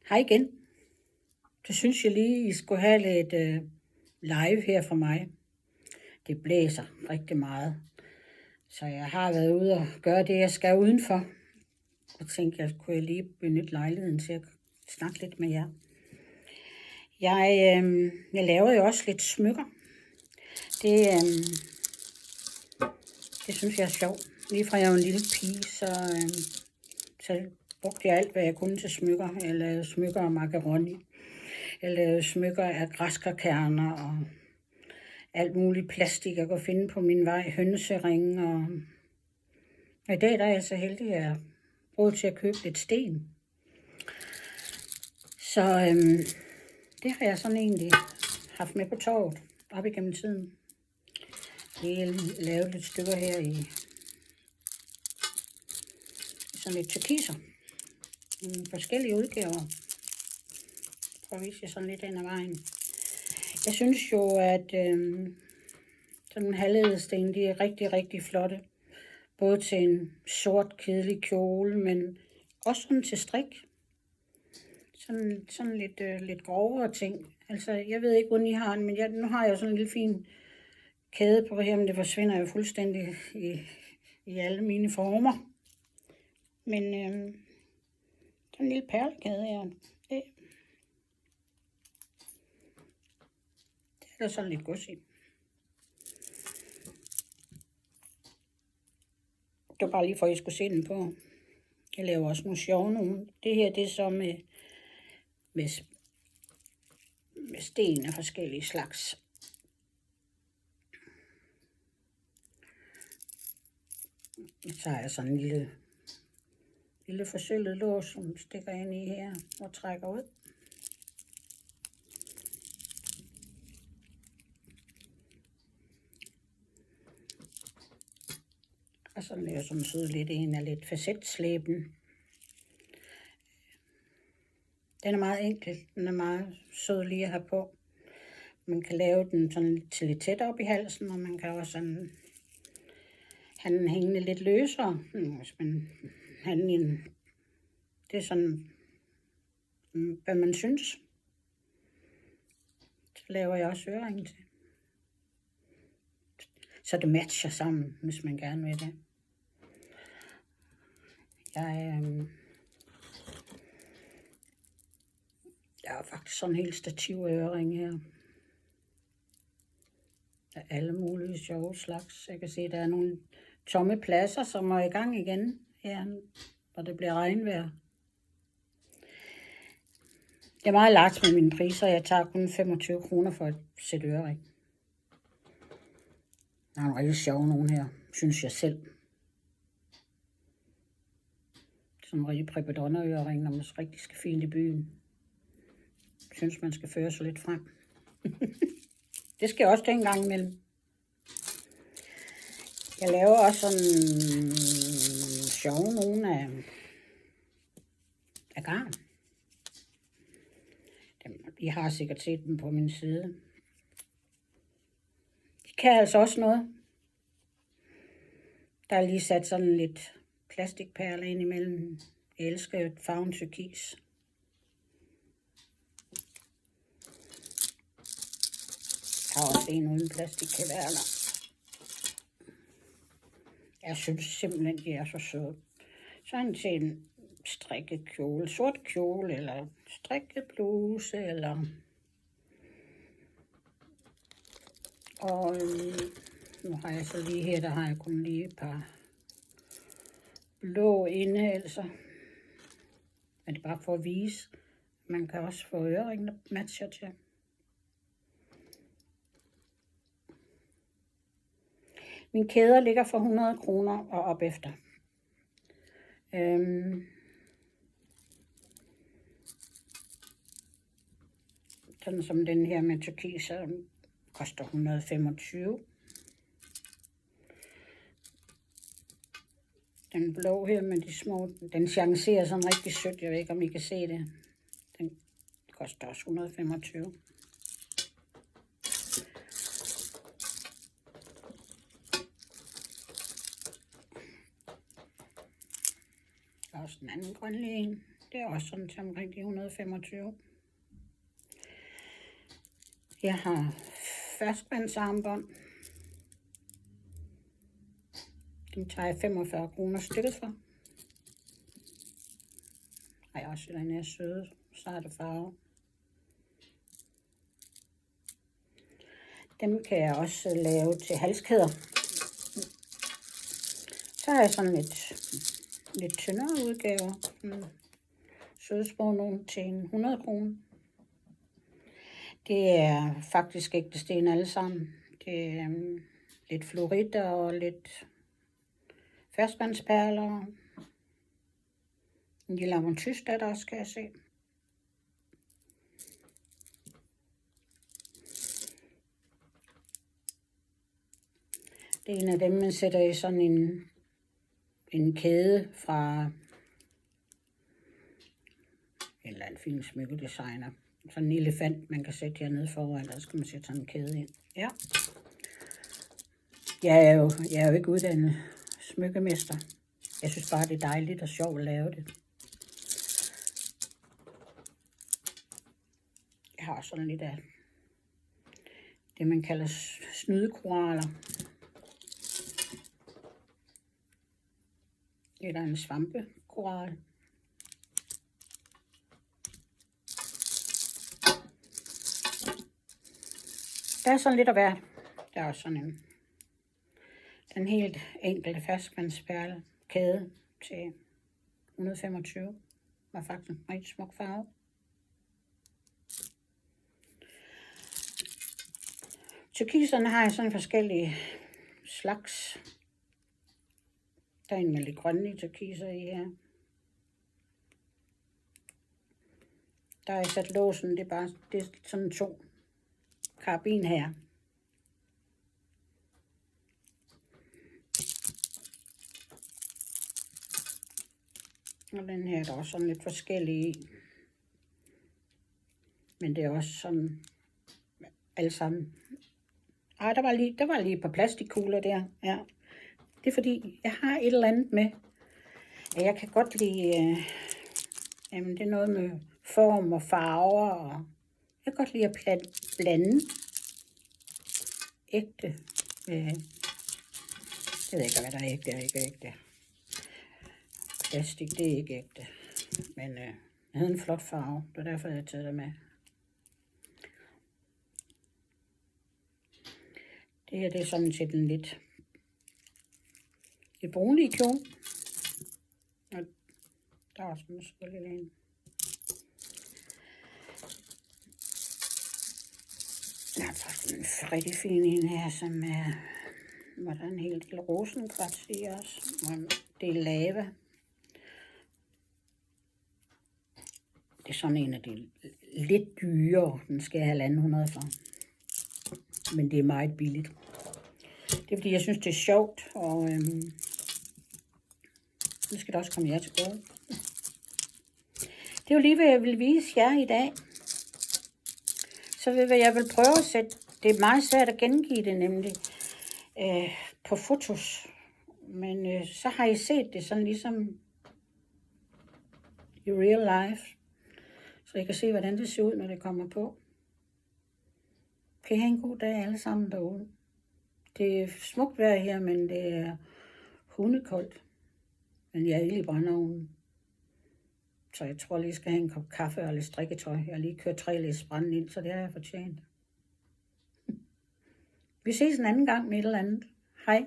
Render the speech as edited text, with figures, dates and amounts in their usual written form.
Hej igen. Så synes jeg lige, I skulle have lidt live her fra mig. Det blæser rigtig meget. Så jeg har været ude og gøre det, jeg skal udenfor. Jeg tænkte, jeg kunne lige benytte lejligheden til at snakke lidt med jer. Jeg laver jo også lidt smykker. Det synes jeg er sjovt. Lige fra jeg var en lille pige, så brugte jeg alt, hvad jeg kunne til smykker. Jeg lavede smykker af macaroni. Jeg lavede smykker af græskarkerner og alt muligt plastik, jeg kunne finde på min vej. Hønseringe og i dag der er jeg så heldig, at jeg har råd til at købe lidt sten. Så det har jeg sådan egentlig haft med på torvet op igennem tiden. Jeg har lavet lidt stykker her i sådan lidt turkiser. Forskellige udgaver. Prøv at vise jer sådan lidt hen ad vejen. Jeg synes jo, at sådan halvædelsten, de er rigtig, rigtig flotte. Både til en sort, kedelig kjole, men også sådan til strik. Sådan lidt grovere ting. Altså, jeg ved ikke, hvordan I har den, men nu har jeg sådan en lille fin kæde på her, men det forsvinder jo fuldstændig i alle mine former. Men sådan en lille perlekæde her, det er der sådan lidt gods i. Det var bare lige for, at I skulle se den på. Jeg laver også nogle sjove nogle. Det her, det er så med sten af forskellige slags. Så har jeg sådan en lille forsølvet lås, som stikker ind i her og trækker ud. Og så laver jeg sådan sød lidt en af lidt facetslæben. Den er meget enkel. Den er meget sød lige at have på. Man kan lave den sådan til lidt tæt op i halsen, og man kan også sådan have den hængende lidt løsere. Hvis man det er sådan, hvad man synes. Så laver jeg også øreringe til. Så det matcher sammen, hvis man gerne vil det. Jeg har faktisk sådan en helt stativ ørering her. Der er alle mulige sjove slags. Jeg kan se, at der er nogle tomme pladser, som er i gang igen her, hvor det bliver regnvejr. Det er meget lagt med mine priser. Jeg tager kun 25 kroner for et sæt ørering. Der er nogle rigtig sjove nogen her, synes jeg selv. Sådan en rigtig primadonna-ørering, når man rigtig skal fint i byen. Jeg synes, man skal føre sig lidt frem. Det skal jeg også en gang imellem. Jeg laver også sådan sjove nogen af garn. I har sikkert set dem på min side. De kan altså også noget. Der er lige sat sådan lidt plastikperler ind imellem. Jeg elsker farven turkis. Jeg har også en uden plastikperler. Jeg synes simpelthen, de er så søde. Sådan til en strikket kjole, sort kjole, eller strikket bluse, eller... Og nu har jeg så lige her, der har jeg kun lige et par blå inde, altså. Men det er bare for at vise. Man kan også få øreringe, der matcher til. Mine kæder ligger for 100 kroner og op efter. Sådan som den her med turkiser koster 125. Den blå her med de små, den chancerer sådan rigtig sødt. Jeg ved ikke, om I kan se det. Den koster også 125. Der er også en anden grønlig en. Det er også sådan til omkring de 125. Jeg har ferskvandsarmbånd. Den tager jeg 45 kroner stykket for. Og jeg også den her søde, sarte farve. Dem kan jeg også lave til halskæder. Så har jeg sådan lidt tyndere udgaver. Sødesprog nogle til 100 kroner. Det er faktisk ægte sten alle sammen. Det er lidt fluoritter og lidt ferskvandsperler. En lille amontyst er der også, kan jeg se. Det er en af dem, man sætter i sådan en kæde fra en eller anden fin smykkedesigner. Sådan en elefant, man kan sætte hernede foran, og så skal man sætte sådan en kæde ind. Ja. Jeg er jo ikke uddannet smykkemester. Jeg synes bare, det er dejligt og sjovt at lave det. Jeg har sådan lidt af det, man kalder snydekoraller. Eller en svampekoral. Der er sådan lidt af hvert. Der er også sådan den helt enkelte ferskvandsperle kæde til 125. Var faktisk en rigtig smuk farve. Turkiserne har jeg sådan forskellige slags. Der er en med lidt grønne turkiser i her. Der er sat låsen, det er sådan 2 karabin her. Og den her er der også sådan lidt forskellige i. Men det er også sådan alle sammen. Ej, der var lige et par plastikkugler der. Ja. Det er fordi, jeg har et eller andet med, at jeg kan godt lide, jamen det er noget med form og farver, og jeg kan godt lide at blande ægte. Jeg ved ikke, hvad der er ægte og ikke ægte. Plastik, det er ikke ægte. Men jeg havde en flot farve, det var derfor, jeg har taget det med. Det her, det er sådan set en lidt brunlig kjole. Og der er også en lille en. Der er faktisk en rigtig fin en her, som er, hvor der er en helt lille rosenkrans i også. Det er lava. Det er sådan en af de lidt dyre. Den skal jeg have 1.500 for. Men det er meget billigt. Det er fordi, jeg synes, det er sjovt. Og nu skal det også komme jer til gode. Det er jo lige, hvad jeg vil vise jer i dag. Så hvad jeg vil prøve at sætte. Det er meget svært at gengive det nemlig på fotos. Men så har I set det sådan ligesom i real life. Så I kan se, hvordan det ser ud, når det kommer på. Kan I have en god dag alle sammen derude. Det er smukt vejr her, men det er hundekoldt. Men jeg er ikke i brændeovnen. Så jeg tror lige, jeg skal have en kop kaffe og lidt strikketøj. Jeg har lige kørt 3 læs brænde ind, så det har jeg fortjent. Vi ses en anden gang med et eller andet. Hej.